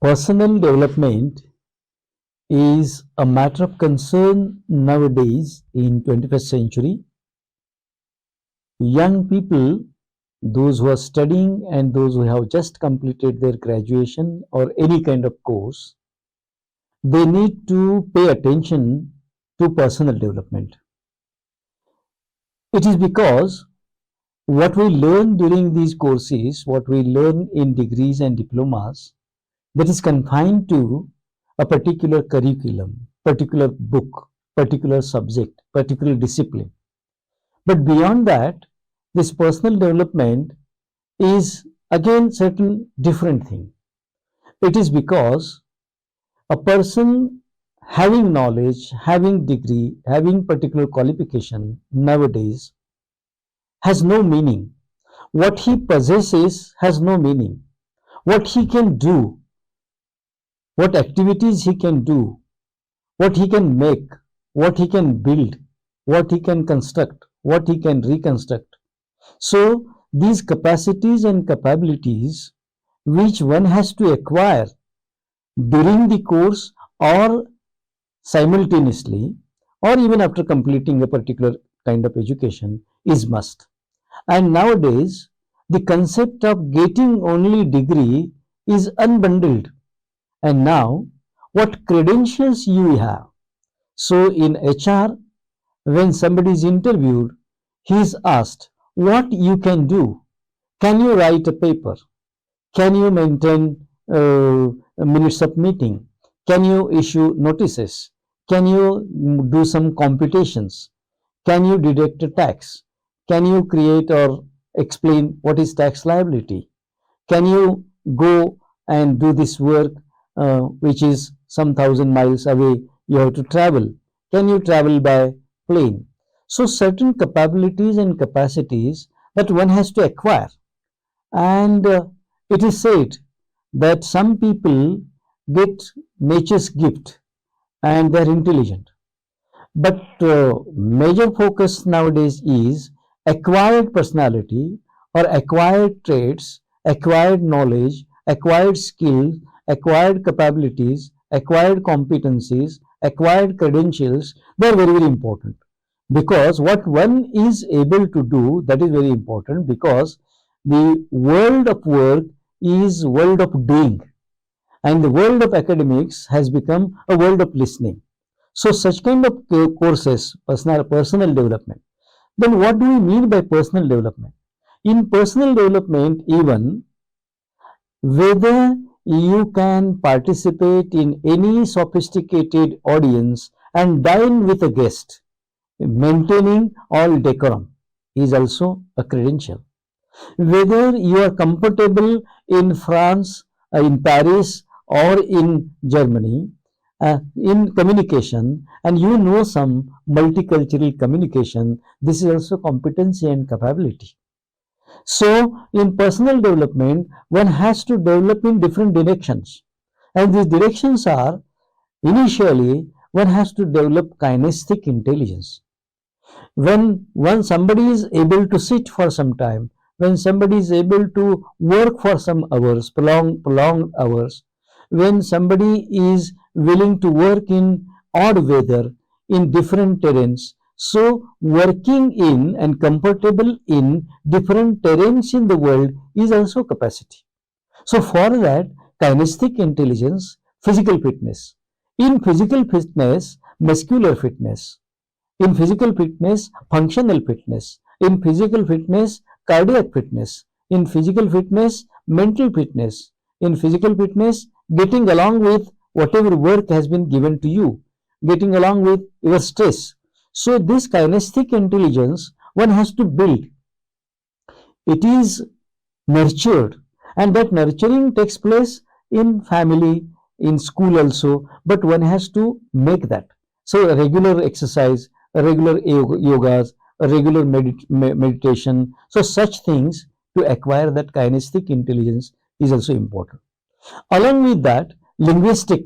Personal development is a matter of concern nowadays in 21st century. Young people, those who are studying and those who have just completed their graduation or any kind of course, they need to pay attention to personal development. It is because what we learn during these courses, what we learn in degrees and diplomas, that is confined to a particular curriculum, particular book, particular subject, particular discipline. But beyond that, this personal development is again certain different thing. It is because a person having knowledge, having degree, having particular qualification nowadays has no meaning. What he possesses has no meaning. What he can do, what activities he can do, what he can make, what he can build, what he can construct, what he can reconstruct. So these capacities and capabilities which one has to acquire during the course or simultaneously or even after completing a particular kind of education is must. And nowadays the concept of getting only degree is unbundled. And now what credentials you have. So in HR, when somebody is interviewed, he is asked what you can do. Can you write a paper? Can you maintain minutes of meeting? Can you issue notices? Can you do some computations? Can you deduct a tax? Can you create or explain what is tax liability? Can you go and do this work which is some 1,000 miles away you have to travel? Can you travel by plane? So certain capabilities and capacities that one has to acquire. And it is said that some people get nature's gift and they are intelligent. But major focus nowadays is acquired personality or acquired traits, acquired knowledge, acquired skills, acquired capabilities, acquired competencies, acquired credentials. They are very, very important. Because what one is able to do, that is very important, because the world of work is world of doing and the world of academics has become a world of listening. So such kind of courses, personal development. Then what do we mean by personal development? In personal development, even whether you can participate in any sophisticated audience and dine with a guest, maintaining all decorum is also a credential. Whether you are comfortable in France, in Paris, or in Germany, in communication, and you know some multicultural communication, this is also competency and capability. So in personal development, one has to develop in different directions. And these directions are, initially, one has to develop kinesthetic intelligence. When somebody is able to sit for some time, when somebody is able to work for some hours, prolonged hours, when somebody is willing to work in odd weather, in different terrains, so working in and comfortable in different terrains in the world is also capacity. So for that, kinesthetic intelligence, physical fitness. In physical fitness, muscular fitness. In physical fitness, functional fitness. In physical fitness, cardiac fitness. In physical fitness, mental fitness. In physical fitness, getting along with whatever work has been given to you, getting along with your stress. So this kinesthetic intelligence one has to build. It is nurtured, and that nurturing takes place in family, in school also, but one has to make that. So a regular exercise, a regular yogas, a regular meditation. So such things to acquire that kinesthetic intelligence is also important. Along with that, linguistic.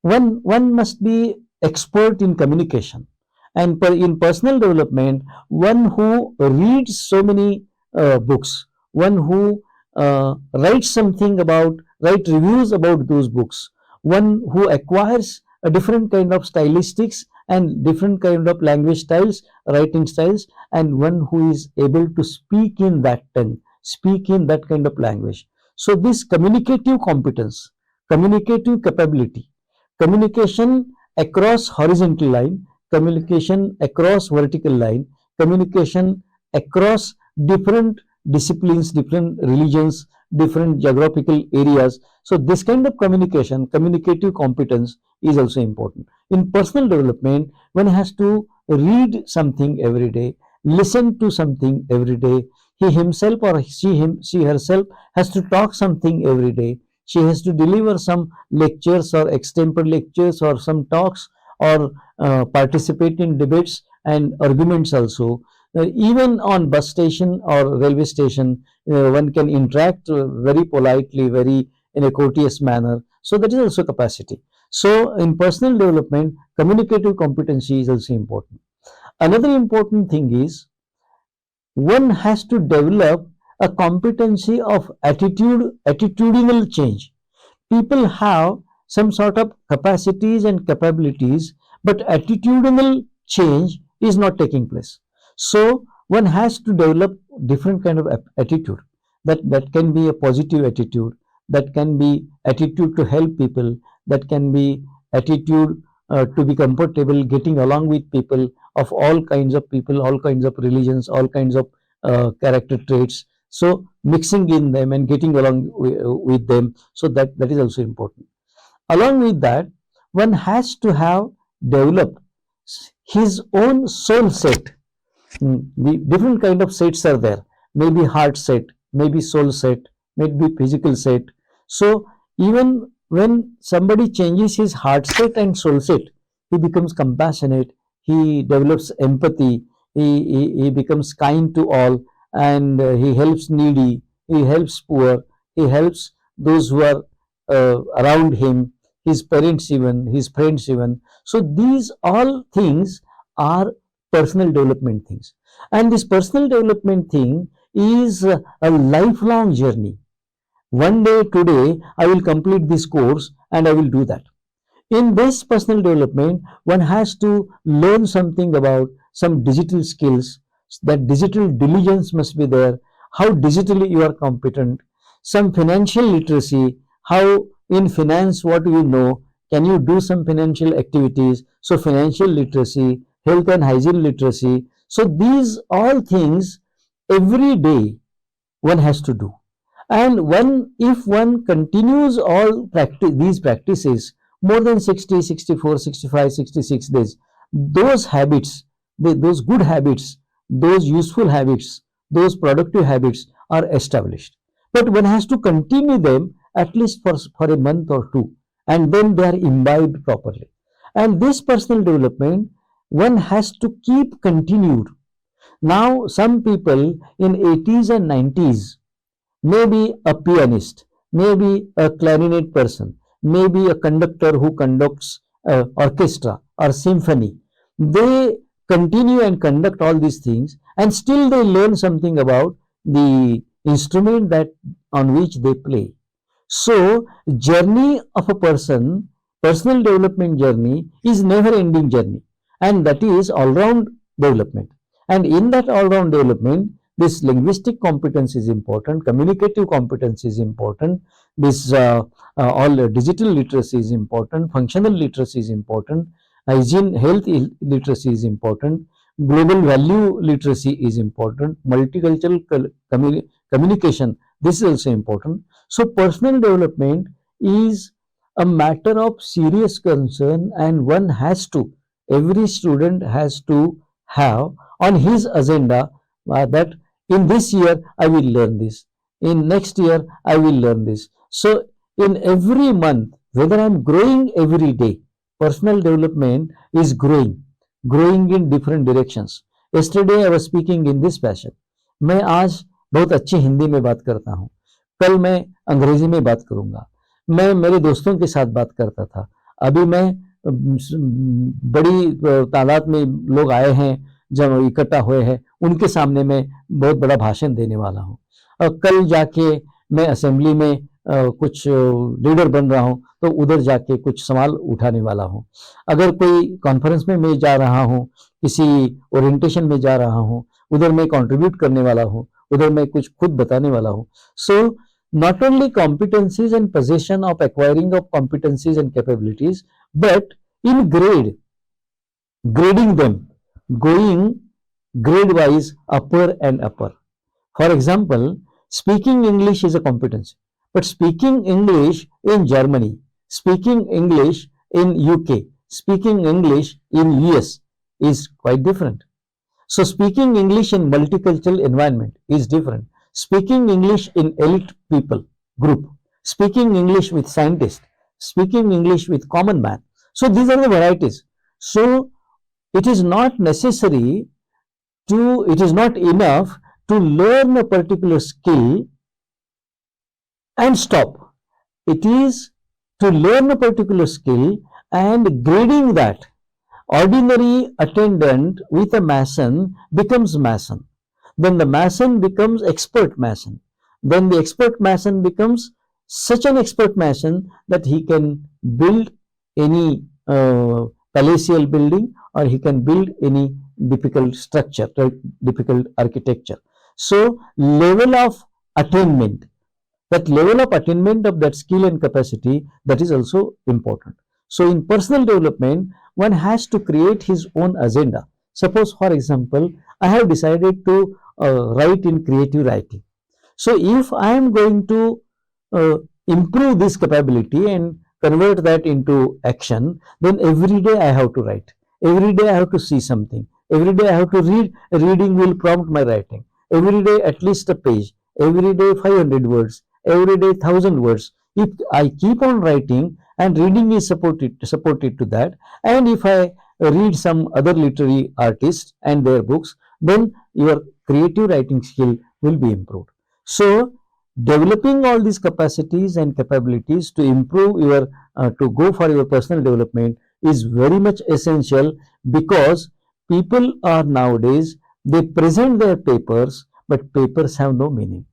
One must be expert in communication. And in personal development, one who reads so many books, one who writes something about write reviews about those books, one who acquires a different kind of stylistics and different kind of language styles, writing styles, and one who is able to speak in that tongue, speak in that kind of language. So this communicative competence, communicative capability, communication across horizontal line, communication across vertical line, communication across different disciplines, different religions, different geographical areas. So this kind of communication, communicative competence is also important. In personal development, one has to read something every day, listen to something every day. He himself or she herself has to talk something every day. She has to deliver some lectures or extempore lectures or some talks, or participate in debates and arguments also. Even on bus station or railway station, one can interact very politely, very in a courteous manner. So that is also capacity. So in personal development, communicative competency is also important. Another important thing is one has to develop a competency of attitudinal change. People have some sort of capacities and capabilities, but attitudinal change is not taking place. So one has to develop different kind of attitude. That can be a positive attitude, that can be attitude to help people, that can be attitude to be comfortable getting along with people of all kinds of people, all kinds of religions, all kinds of character traits. So mixing in them and getting along with them. So that is also important. Along with that, one has to have developed his own soul set. The different kind of sets are there. Maybe heart set, maybe soul set, maybe physical set. So even when somebody changes his heart set and soul set, he becomes compassionate, he develops empathy, he becomes kind to all, and he helps needy, he helps poor, he helps those who are around him, his parents even, his friends even. So these all things are personal development things. And this personal development thing is a lifelong journey. One day today, I will complete this course and I will do that. In this personal development, one has to learn something about some digital skills. That digital diligence must be there. How digitally you are competent. Some financial literacy. How in finance, what do you know? Can you do some financial activities? So financial literacy, health and hygiene literacy. So these all things every day one has to do. And one, if one continues all these practices more than 60, 64, 65, 66 days, those habits, those good habits, those useful habits, those productive habits are established. But one has to continue them at least for a month or two, and then they are imbibed properly. And this personal development, one has to keep continued. Now, some people in 80s and 90s, maybe a pianist, maybe a clarinet person, maybe a conductor who conducts orchestra or symphony. They continue and conduct all these things, and still they learn something about the instrument that on which they play. So journey of a person, personal development journey, is never ending journey, and that is all round development. And in that all round development, this linguistic competence is important, communicative competence is important, this all digital literacy is important, functional literacy is important, hygiene, health literacy is important, global value literacy is important, multicultural communication, this is also important. So personal development is a matter of serious concern, and one has to, every student has to have on his agenda that in this year I will learn this, in next year I will learn this. So in every month, whether I am growing every day, personal development is growing in different directions. Yesterday I was speaking in this fashion. मैं आज बहुत अच्छी हिंदी में बात करता हूँ, कल मैं अंग्रेजी में बात करूंगा, मैं मेरे दोस्तों के साथ बात करता था, अभी मैं बड़ी तादाद में लोग आए हैं, जब इकट्ठा हुए हैं, उनके सामने मैं बहुत बड़ा भाषण देने वाला हूँ, और कल जाके मैं असेंबली में कुछ लीडर बन रहा हूँ तो उधर जाके कुछ सवाल उठाने वाला हूँ। अगर कोई कॉन्फ्रेंस में मैं जा रहा हूँ, किसी ओरिएंटेशन में जा रहा हूँ, उधर मैं कंट्रीब्यूट करने वाला हूँ, उधर मैं कुछ खुद बताने वाला हूँ। सो not only competencies and possession of acquiring of competencies and capabilities, but in grading them, going grade wise upper and upper. For example, speaking English is a competence, but speaking English in Germany, speaking English in UK, speaking English in US is quite different. So speaking English in multicultural environment is different. Speaking English in elite people group, speaking English with scientists, speaking English with common man. So these are the varieties. So it is not necessary it is not enough to learn a particular skill and stop. It is to learn a particular skill and grading that. Ordinary attendant with a mason becomes mason. Then the mason becomes expert mason. Then the expert mason becomes such an expert mason that he can build any palatial building, or he can build any difficult structure, difficult architecture. So level of attainment, that level of attainment of that skill and capacity, that is also important. So in personal development, one has to create his own agenda. Suppose, for example, I have decided to write in creative writing. So if I am going to uh, improve this capability and convert that into action, then every day I have to write. Every day I have to see something. Every day I have to read. Reading will prompt my writing. Every day at least a page. Every day 500 words. Every day 1000 words. If I keep on writing and reading is supported to that, and if I read some other literary artists and their books, then your creative writing skill will be improved. So developing all these capacities and capabilities to improve your to go for your personal development is very much essential, because people are nowadays, they present their papers, but papers have no meaning.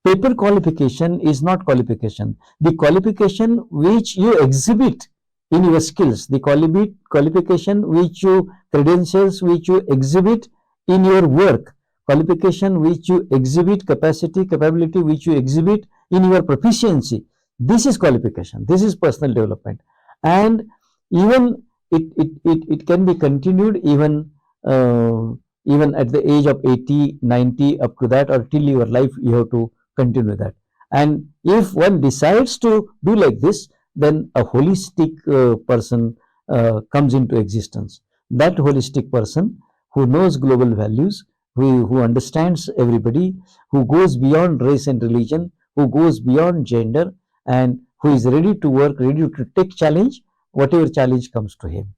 Paper qualification is not qualification. The qualification which you exhibit in your skills, the qualification which you credentials which you exhibit in your work, qualification which you exhibit, capability which you exhibit in your proficiency, this is qualification, this is personal development. And even it can be continued even at the age of 80, 90, up to that, or till your life you have to continue that. And if one decides to do like this, then a holistic person comes into existence. That holistic person who knows global values, who understands everybody, who goes beyond race and religion, who goes beyond gender, and who is ready to work, ready to take challenge, whatever challenge comes to him.